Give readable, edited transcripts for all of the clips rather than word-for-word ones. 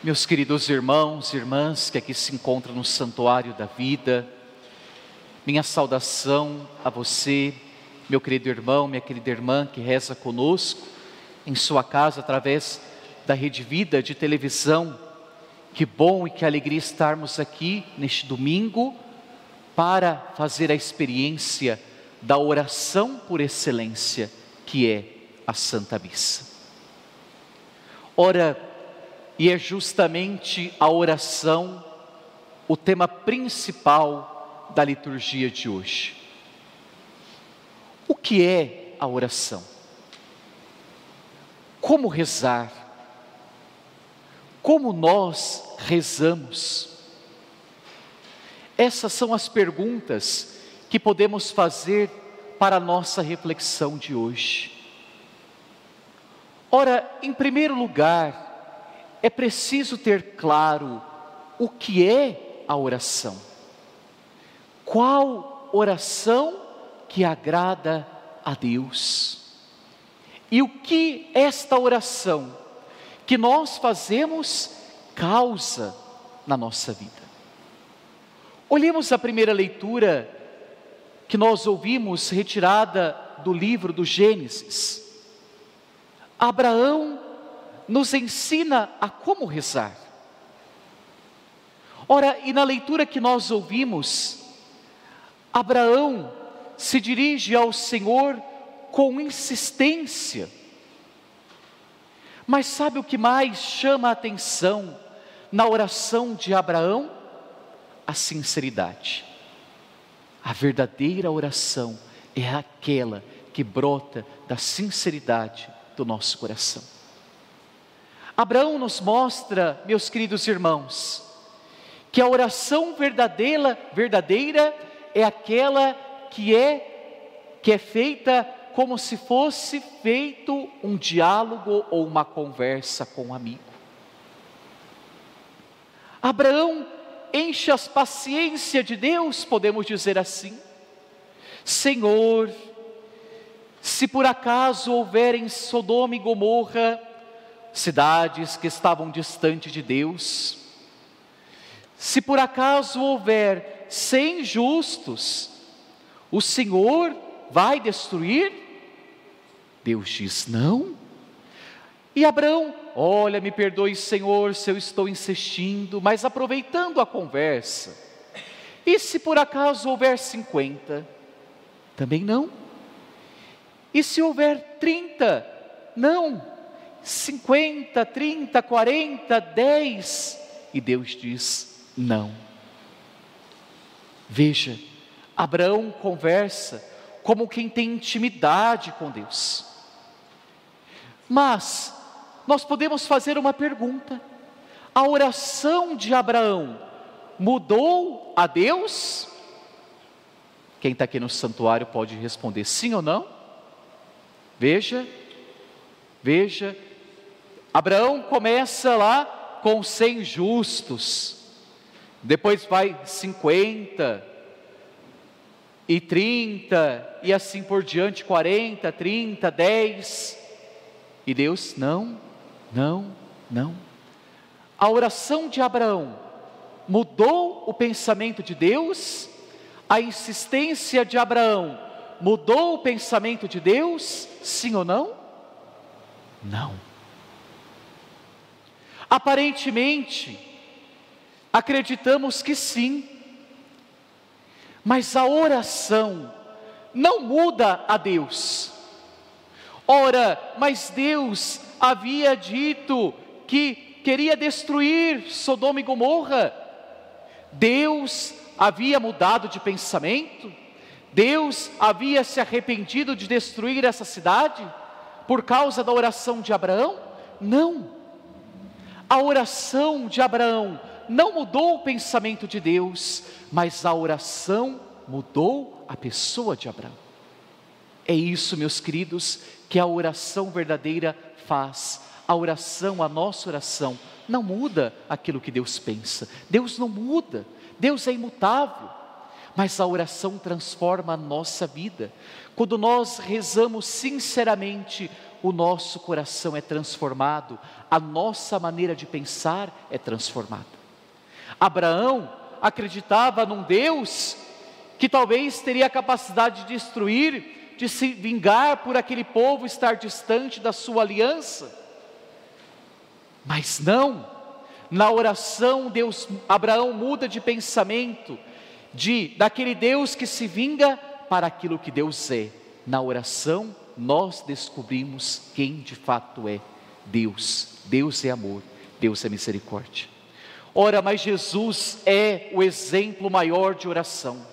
Meus queridos irmãos e irmãs que aqui se encontram no Santuário da Vida, minha saudação a você, meu querido irmão, minha querida irmã que reza conosco em sua casa através da Rede Vida de televisão. Que bom e que alegria estarmos aqui neste domingo para fazer a experiência da oração por excelência, que é a Santa Missa. Ora, e é justamente a oração o tema principal da liturgia de hoje. O que é a oração? Como rezar? Como nós rezamos? Essas são as perguntas que podemos fazer para a nossa reflexão de hoje. Ora, em primeiro lugar, é preciso ter claro o que é a oração. Qual oração que agrada a Deus? E o que esta oração que nós fazemos causa na nossa vida? Olhemos a primeira leitura que nós ouvimos, retirada do livro do Gênesis. Abraão nos ensina a como rezar. Ora, e na leitura que nós ouvimos, Abraão se dirige ao Senhor com insistência. Mas sabe o que mais chama a atenção na oração de Abraão? A sinceridade. A verdadeira oração é aquela que brota da sinceridade do nosso coração. Abraão nos mostra, meus queridos irmãos, que a oração verdadeira é aquela que é feita como se fosse feito um diálogo ou uma conversa com um amigo. Abraão enche as paciências de Deus, podemos dizer assim. Senhor, se por acaso houver em Sodoma e Gomorra cidades que estavam distantes de Deus, se por acaso houver 100 justos, o Senhor vai destruir? Deus diz não. E Abraão, olha, me perdoe, Senhor, se eu estou insistindo, mas aproveitando a conversa, e se por acaso houver 50? Também não. E se houver 30? Não. 50, 30, 40, 10, e Deus diz não. Veja, Abraão conversa como quem tem intimidade com Deus. Mas nós podemos fazer uma pergunta: a oração de Abraão mudou a Deus? Quem está aqui no santuário pode responder sim ou não. Veja, Abraão começa lá com 100 justos, depois vai 50 e 30 e assim por diante, 40, 30, 10, e Deus não. A oração de Abraão mudou o pensamento de Deus? A insistência de Abraão mudou o pensamento de Deus? Sim ou não? Não. Aparentemente, acreditamos que sim, mas a oração não muda a Deus. Ora, mas Deus havia dito que queria destruir Sodoma e Gomorra. Deus havia mudado de pensamento? Deus havia se arrependido de destruir essa cidade por causa da oração de Abraão? Não. A oração de Abraão não mudou o pensamento de Deus, mas a oração mudou a pessoa de Abraão. É isso, meus queridos, que a oração verdadeira faz. A oração, a nossa oração, não muda aquilo que Deus pensa. Deus não muda, Deus é imutável. mas a oração transforma a nossa vida. Quando nós rezamos sinceramente, o nosso coração é transformado, a nossa maneira de pensar é transformada. Abraão acreditava num Deus que talvez teria a capacidade de destruir, de se vingar por aquele povo estar distante da sua aliança. Mas não, na oração Abraão muda de pensamento, daquele Deus que se vinga para aquilo que Deus é. Na oração nós descobrimos quem de fato é Deus. Deus é amor, Deus é misericórdia. Ora, mas Jesus é o exemplo maior de oração.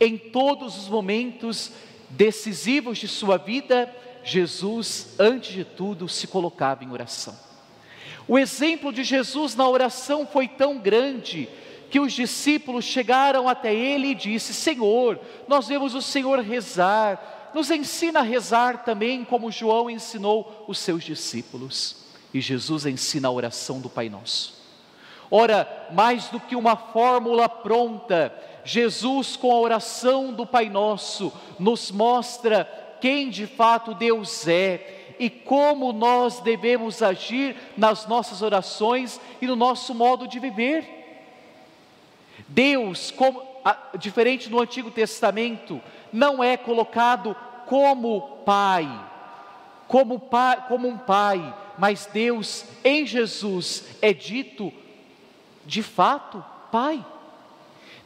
Em todos os momentos decisivos de sua vida, Jesus, antes de tudo, se colocava em oração. O exemplo de Jesus na oração foi tão grande que os discípulos chegaram até ele e disse: Senhor, nós vemos o Senhor rezar, nos ensina a rezar também como João ensinou os seus discípulos. E Jesus ensina a oração do Pai Nosso. Ora, mais do que uma fórmula pronta, Jesus, com a oração do Pai Nosso, nos mostra quem de fato Deus é e como nós devemos agir nas nossas orações e no nosso modo de viver. Deus, diferente do Antigo Testamento, não é colocado como pai, como um pai, mas Deus em Jesus é dito de fato Pai.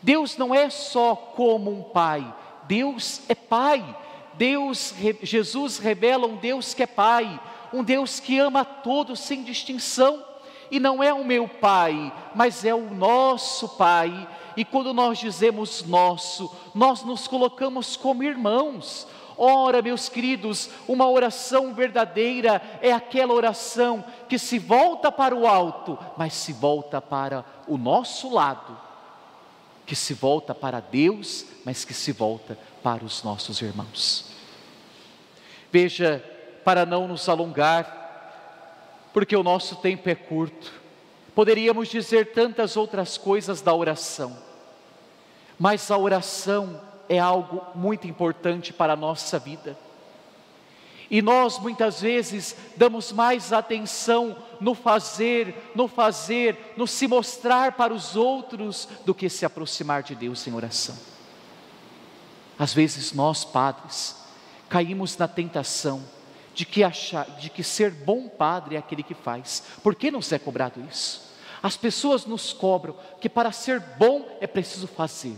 Deus não é só como um pai, Deus é Pai. Jesus revela um Deus que é Pai, um Deus que ama a todos sem distinção, e não é o meu Pai, mas é o nosso Pai. E quando nós dizemos nosso, nós nos colocamos como irmãos. Ora, meus queridos, uma oração verdadeira é aquela oração que se volta para o alto, mas se volta para o nosso lado, que se volta para Deus, mas que se volta para os nossos irmãos. Veja, para não nos alongar, porque o nosso tempo é curto, poderíamos dizer tantas outras coisas da oração, mas a oração é algo muito importante para a nossa vida. E nós muitas vezes damos mais atenção no fazer, no se mostrar para os outros, do que se aproximar de Deus em oração. Às vezes nós, padres, caímos na tentação de que ser bom padre é aquele que faz. Por que nos é cobrado isso? As pessoas nos cobram que para ser bom é preciso fazer.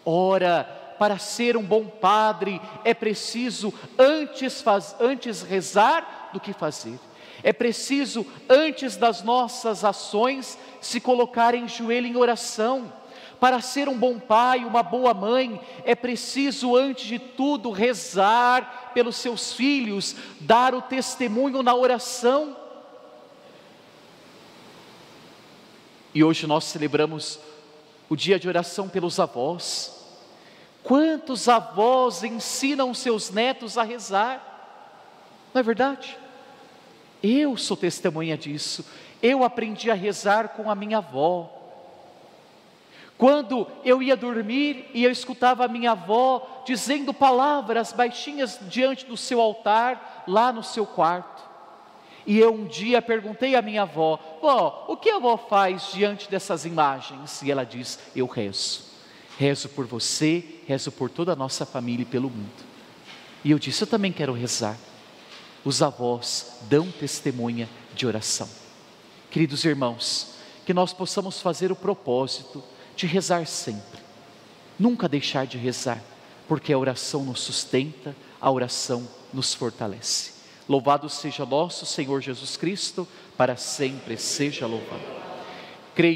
Ora, para ser um bom padre é preciso antes rezar do que fazer. É preciso, antes das nossas ações, se colocar em joelho em oração. Para ser um bom pai, uma boa mãe, é preciso, antes de tudo, rezar pelos seus filhos, dar o testemunho na oração. E hoje nós celebramos o dia de oração pelos avós. Quantos avós ensinam seus netos a rezar? Não é verdade? Eu sou testemunha disso. Eu aprendi a rezar com a minha avó. Quando eu ia dormir e eu escutava a minha avó dizendo palavras baixinhas diante do seu altar, lá no seu quarto. E eu um dia perguntei à minha avó: vó, o que a avó faz diante dessas imagens? E ela diz: eu rezo. Rezo por você, rezo por toda a nossa família e pelo mundo. E eu disse: eu também quero rezar. Os avós dão testemunha de oração. Queridos irmãos, que nós possamos fazer o propósito de rezar sempre. Nunca deixar de rezar, porque a oração nos sustenta, a oração nos fortalece. Louvado seja nosso Senhor Jesus Cristo, para sempre seja louvado. Creio